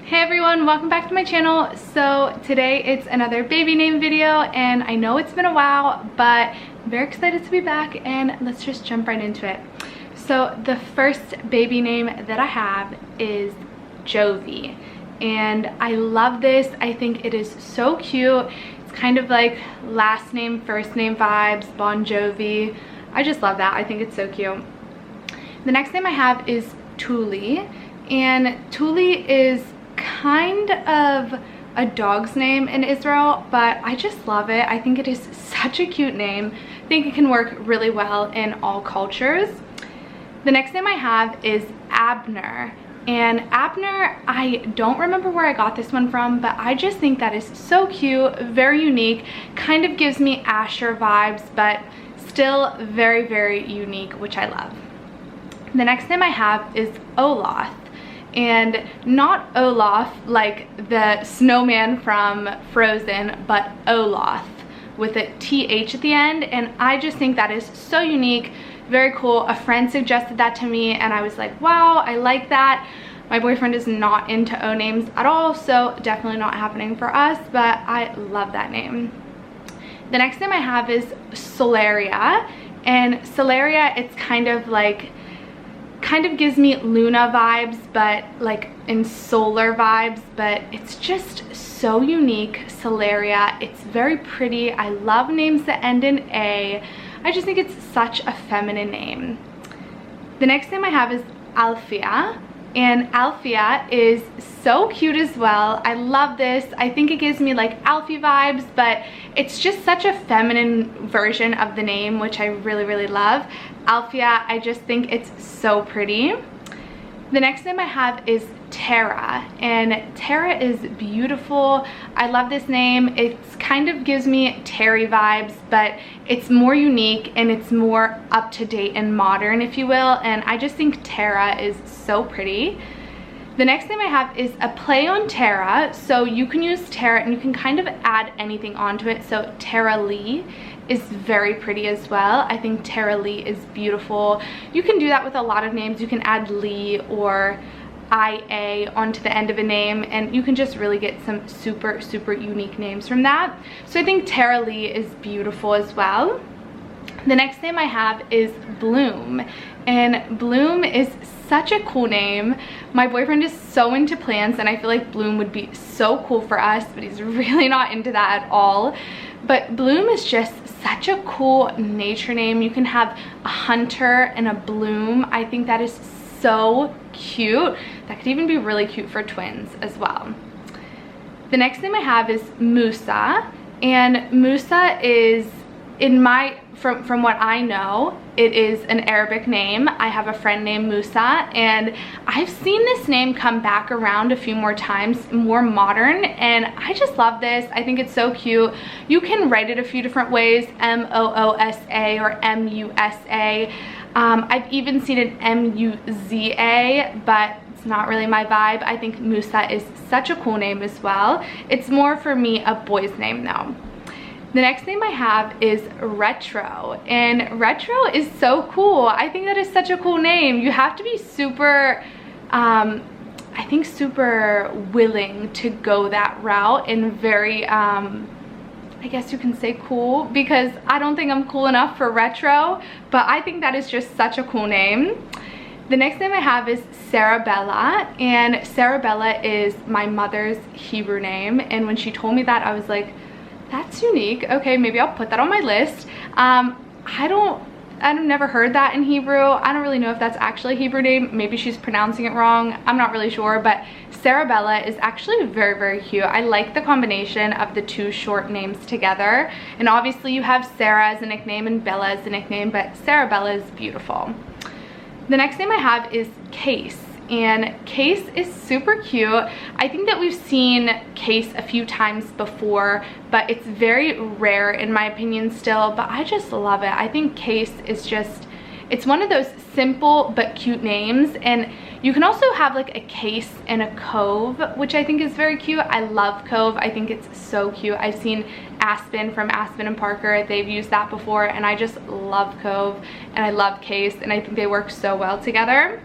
Hey everyone, welcome back to my channel. So today it's another baby name video, and I know it's been a while, but I'm very excited to be back, and let's just jump right into it. So the first baby name that I have is Jovi, and I love this. I think it is so cute. It's kind of like last name first name vibes, Bon Jovi. I just love that. I think it's so cute. The next name I have is Tuli, and Tuli is kind of a dog's name in Israel, but I just love it. I think it is such a cute name. I think it can work really well in all cultures. The next name I have is Abner, and Abner, I don't remember where I got this one from, but I just think that is so cute, very unique, kind of gives me Asher vibes, but still very, very unique, which I love. The next name I have is Olathe, and not Olaf like the snowman from Frozen, but Olathe with a TH at the end, and I just think that is so unique, very cool. A friend suggested that to me, and I was like, wow, I like that. My boyfriend is not into O names at all, so definitely not happening for us, but I love that name. The next name I have is Solaria, and Solaria, it's kind of gives me Luna vibes, but like in solar vibes, but it's just so unique. Solaria, it's very pretty. I love names that end in A. I just think it's such a feminine name. The next name I have is Alfea, and Alfea is so cute as well. I love this. I think it gives me like Alfie vibes, but it's just such a feminine version of the name, which I really, really love. Alfea, I just think it's so pretty. The next name I have is Terra, and Terra is beautiful. I love this name. It kind of gives me Terry vibes, but it's more unique and it's more up to date and modern, if you will, and I just think Terra is so pretty. The next name I have is a play on Terra, so you can use Terra and you can kind of add anything onto it. So Terraleigh is very pretty as well. I think Terraleigh is beautiful. You can do that with a lot of names. You can add Lee or IA onto the end of a name, and you can just really get some super, super unique names from that. So I think Terraleigh is beautiful as well. The next name I have is Bloom, and Bloom is such a cool name. My boyfriend is so into plants, and I feel like Bloom would be so cool for us, but he's really not into that at all. But Bloom is just such a cool nature name. You can have a hunter and a bloom. I think that is so cute. That could even be really cute for twins as well. The next name I have is Musa, and Musa is, from what I know, it is an Arabic name. I have a friend named Musa, and I've seen this name come back around a few more times, more modern, and I just love this. I think it's so cute. You can write it a few different ways, M-O-O-S-A or M-U-S-A. I've even seen it M-U-Z-A, but it's not really my vibe. I think Musa is such a cool name as well. It's more for me a boy's name though. The next name I have is Retro, and Retro is so cool. I think that is such a cool name. You have to be super, I think super willing to go that route, and very, I guess you can say cool, because I don't think I'm cool enough for Retro, but I think that is just such a cool name. The next name I have is Sara Bella, and Sara Bella is my mother's Hebrew name, and when she told me that, I was like, that's unique. Okay, maybe I'll put that on my list. I've never heard that in Hebrew. I don't really know if that's actually a Hebrew name. Maybe she's pronouncing it wrong. I'm not really sure, but Saurabella is actually very, very cute. I like the combination of the two short names together. And obviously you have Sarah as a nickname and Bella as a nickname, but Saurabella is beautiful. The next name I have is Case, and Case is super cute. I think that we've seen Case a few times before, but it's very rare in my opinion still, but I just love it. I think Case is just, it's one of those simple but cute names, and you can also have like a Case and a Cove, which I think is very cute. I love Cove. I think it's so cute. I've seen Aspen from Aspen and Parker. They've used that before, and I just love Cove, and I love Case, and I think they work so well together.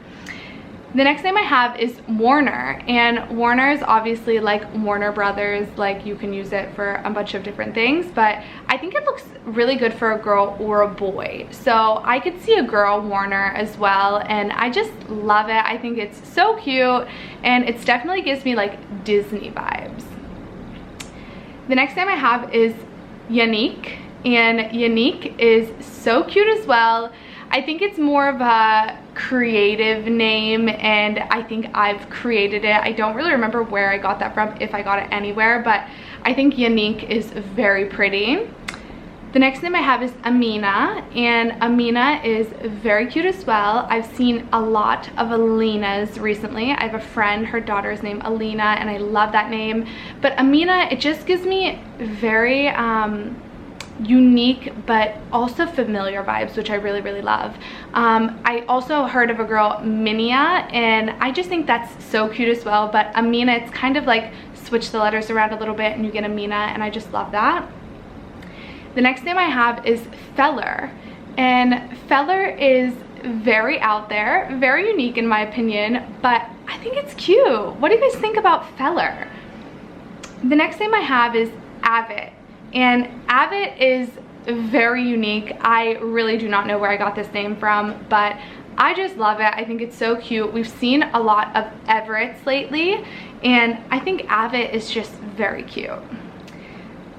The next name I have is Warner, and Warner is obviously like Warner Brothers, like you can use it for a bunch of different things, but I think it looks really good for a girl or a boy. So I could see a girl Warner as well, and I just love it. I think it's so cute, and it definitely gives me like Disney vibes. The next name I have is Yanique, and Yanique is so cute as well. I think it's more of a creative name, and I think I've created it. I don't really remember where I got that from, if I got it anywhere, but I think Yanique is very pretty. The next name I have is Amina, and Amina is very cute as well. I've seen a lot of Alina's recently. I have a friend, her daughter is named Alina, and I love that name. But Amina, it just gives me very unique but also familiar vibes, which I really love. I also heard of a girl Minia, and I just think that's so cute as well. But Amina, it's kind of like switch the letters around a little bit and you get Amina, and I just love that. The next name I have is Feller, and Feller is very out there, very unique in my opinion, but I think it's cute. What do you guys think about Feller? The next name I have is Avett, and Avett is very unique. I really do not know where I got this name from, but I just love it. I think it's so cute. We've seen a lot of Everetts lately, and I think Avett is just very cute.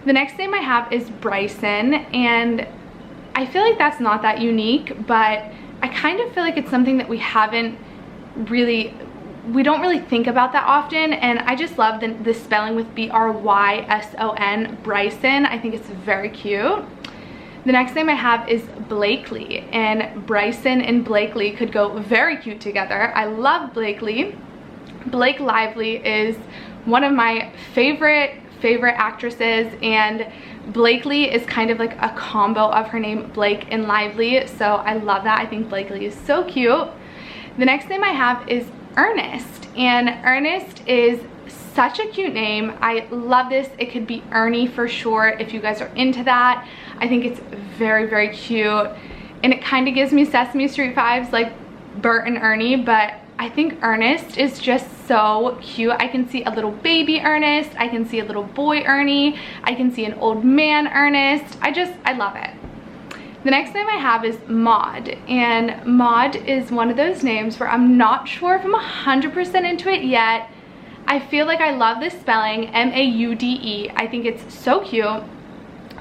The next name I have is Bryson, and I feel like that's not that unique, but I kind of feel like it's something that we don't really think about that often, and I just love the spelling with B-R-Y-S-O-N, Bryson. I think it's very cute. The next name I have is Blakely, and Bryson and Blakely could go very cute together. I love Blakely. Blake Lively is one of my favorite actresses, and Blakely is kind of like a combo of her name Blake and Lively, so I love that. I think Blakely is so cute. The next name I have is Ernest, and Ernest is such a cute name. I love this. It could be Ernie for short if you guys are into that. I think it's very cute, and it kind of gives me Sesame Street vibes, like Bert and Ernie, but I think Ernest is just so cute. I can see a little baby Ernest, I can see a little boy Ernie, I can see an old man Ernest. I love it. The next name I have is Maude, and Maude is one of those names where I'm not sure if I'm 100% into it yet. I feel like I love this spelling, M-A-U-D-E. I think it's so cute,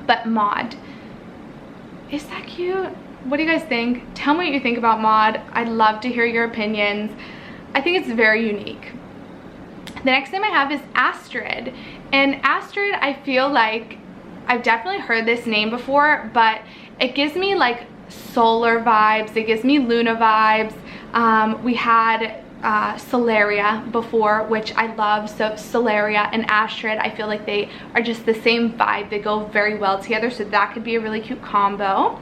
but Maude, is that cute? What do you guys think? Tell me what you think about Maude. I'd love to hear your opinions. I think it's very unique. The next name I have is Astrid, and Astrid, I feel like I've definitely heard this name before, but it gives me like solar vibes, it gives me Luna vibes. We had Solaria before, which I love, so Solaria and Astrid, I feel like they are just the same vibe. They go very well together, so that could be a really cute combo.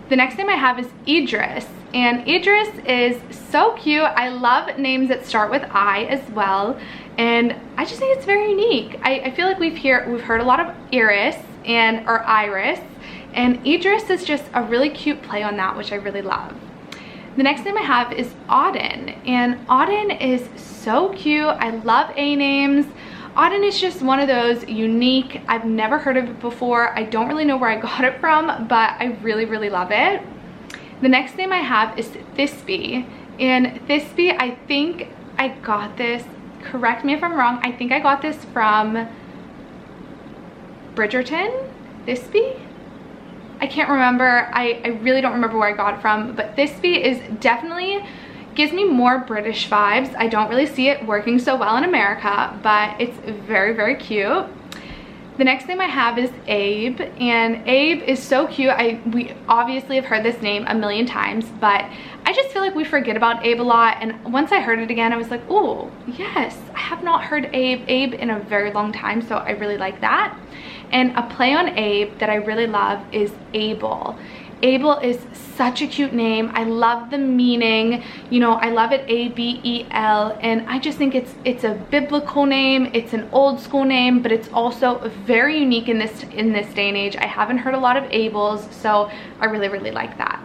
The next name I have is Idris, and Idris is so cute. I love names that start with I as well, and I just think it's very unique. I feel like we've heard a lot of Iris or Iris, and Idris is just a really cute play on that, which I really love. The next name I have is Auden, and Auden is so cute. I love A names. Auden is just one of those unique, I've never heard of it before. I don't really know where I got it from, but I really love it. The next name I have is Thisbe, and Thisbe, I think I got this, correct me if I'm wrong, I think I got this from Bridgerton? Thisbe? I can't remember. I really don't remember where I got it from, but Thisbe is definitely gives me more British vibes. I don't really see it working so well in America, but it's very cute. The next name I have is Abe, and Abe is so cute. We obviously have heard this name a million times, but I just feel like we forget about Abe a lot, and once I heard it again, I was like, oh yes, I have not heard Abe in a very long time, so I really like that. And a play on Abe that I really love is Abel. Abel is such a cute name. I love the meaning, you know, I love it, A-B-E-L, and I just think it's a biblical name, it's an old school name, but it's also very unique in this day and age. I haven't heard a lot of Abels, so I really like that.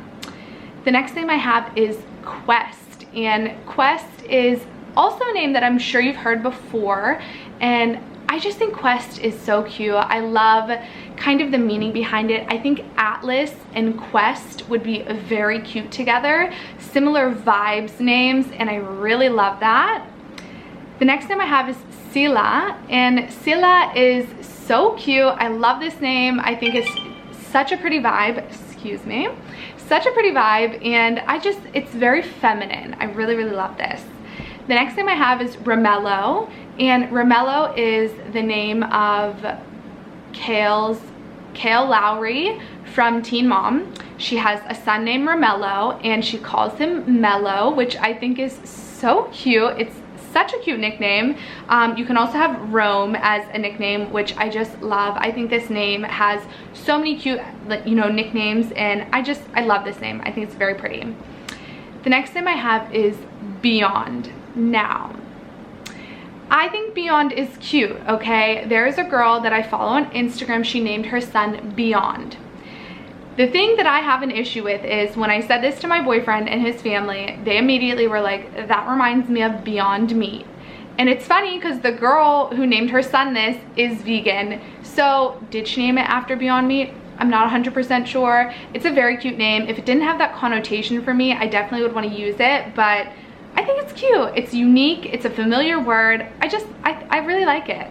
The next name I have is Quest, and Quest is also a name that I'm sure you've heard before, and I just think Quest is so cute. I love kind of the meaning behind it. I think Atlas and Quest would be very cute together. Similar vibes names, and I really love that. The next name I have is Selah, and Selah is so cute. I love this name. I think it's such a pretty vibe. Excuse me. Such a pretty vibe, and it's very feminine. I really, really love this. The next name I have is Romello, and Romello is the name of Kale Lowry from Teen Mom. She has a son named Romello, and she calls him Mello, which I think is so cute. It's such a cute nickname. You can also have Rome as a nickname, which I just love. I think this name has so many cute, you know, nicknames, and I love this name. I think it's very pretty. The next name I have is Beyond. Now, I think Beyond is cute, okay? There is a girl that I follow on Instagram. She named her son Beyond. The thing that I have an issue with is when I said this to my boyfriend and his family, they immediately were like, that reminds me of Beyond Meat. And it's funny because the girl who named her son this is vegan. So did she name it after Beyond Meat? I'm not 100% sure. It's a very cute name. If it didn't have that connotation for me, I definitely would want to use it, but I think it's cute. It's unique. It's a familiar word. I really like it.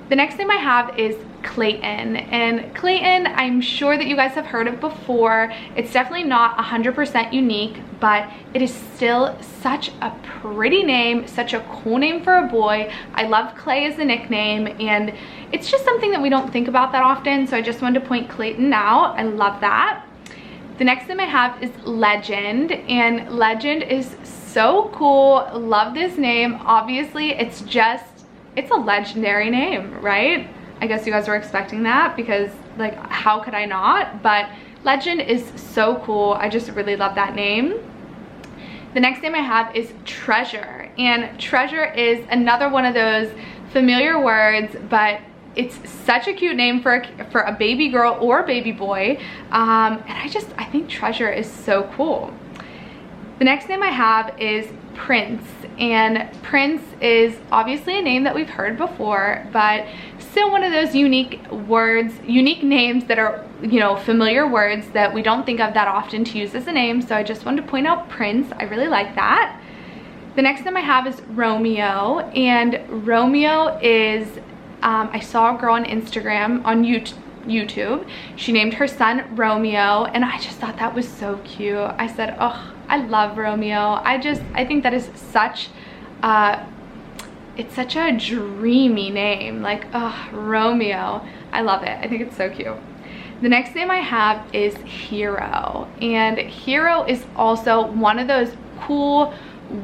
The next name I have is Clayton, and Clayton, I'm sure that you guys have heard of before. It's definitely not 100% unique, but it is still such a pretty name, such a cool name for a boy. I love Clay as a nickname, and it's just something that we don't think about that often, so I just wanted to point Clayton out. I love that. The next name I have is Legend, and Legend is so cool. Love this name. Obviously, it's a legendary name, right? I guess you guys were expecting that because, like, how could I not? But Legend is so cool. I just really love that name. The next name I have is Treasure, and Treasure is another one of those familiar words, but it's such a cute name for a baby girl or a baby boy, and I think Treasure is so cool. The next name I have is Prince, and Prince is obviously a name that we've heard before, but still one of those unique names that are, you know, familiar words that we don't think of that often to use as a name. So I just wanted to point out Prince. I really like that. The next name I have is Romeo, and Romeo is I saw a girl on Instagram on YouTube. She named her son Romeo, and I just thought that was so cute. I said, oh, I love Romeo. I think that is such it's such a dreamy name. Like, oh, Romeo. I love it. I think it's so cute. The next name I have is Hero, and Hero is also one of those cool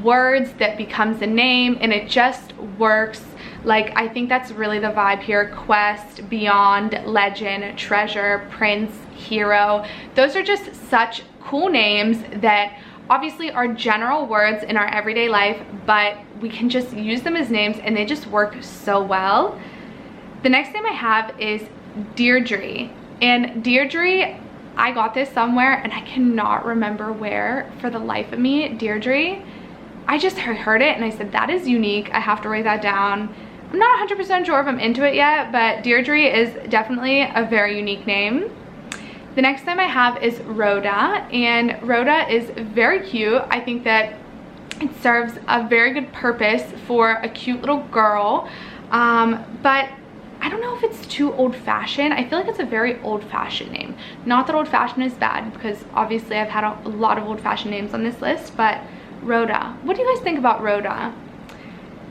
words that becomes a name, and it just works. Like, I think that's really the vibe here. Quest, Beyond, Legend, Treasure, Prince, Hero. Those are just such cool names that obviously are general words in our everyday life, but we can just use them as names and they just work so well. The next name I have is Dierdre, and Dierdre, I got this somewhere and I cannot remember where for the life of me. Dierdre, I just heard it and I said, that is unique. I have to write that down. I'm not 100% sure if I'm into it yet, but Dierdre is definitely a very unique name. The next name I have is Rhoda, and Rhoda is very cute. I think that it serves a very good purpose for a cute little girl, but I don't know if it's too old-fashioned. I feel like it's a very old-fashioned name. Not that old-fashioned is bad, because obviously I've had a lot of old-fashioned names on this list, but Rhoda. What do you guys think about Rhoda?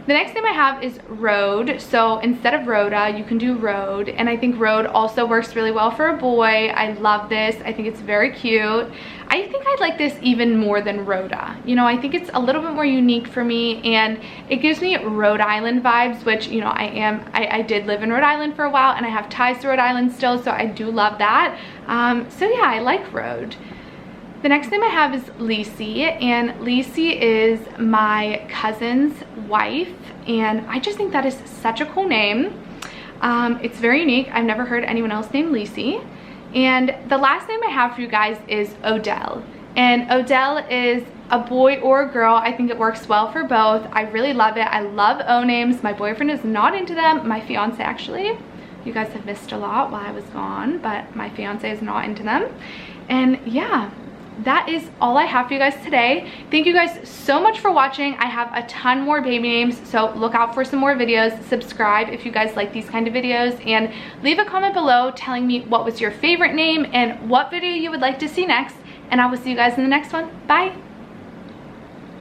The next name I have is Rhode. So instead of Rhoda, you can do Rhode. And I think Rhode also works really well for a boy. I love this. I think it's very cute. I think I'd like this even more than Rhoda. You know, I think it's a little bit more unique for me, and it gives me Rhode Island vibes, which, you know, I did live in Rhode Island for a while, and I have ties to Rhode Island still, so I do love that. So yeah, I like Rhode. The next name I have is Lisi, and Lisi is my cousin's wife, and I just think that is such a cool name. It's very unique. I've never heard anyone else named Lisi. And the last name I have for you guys is Odell, And Odell is a boy or a girl. I think it works well for both. I really love it. I love O names. My boyfriend is not into them. My fiance actually. You guys have missed a lot while I was gone, but my fiance is not into them. And yeah, that is all I have for you guys today. Thank you guys so much for watching. I have a ton more baby names, so look out for some more videos. Subscribe if you guys like these kind of videos, and leave a comment below telling me what was your favorite name and what video you would like to see next. And I will see you guys in the next one. Bye.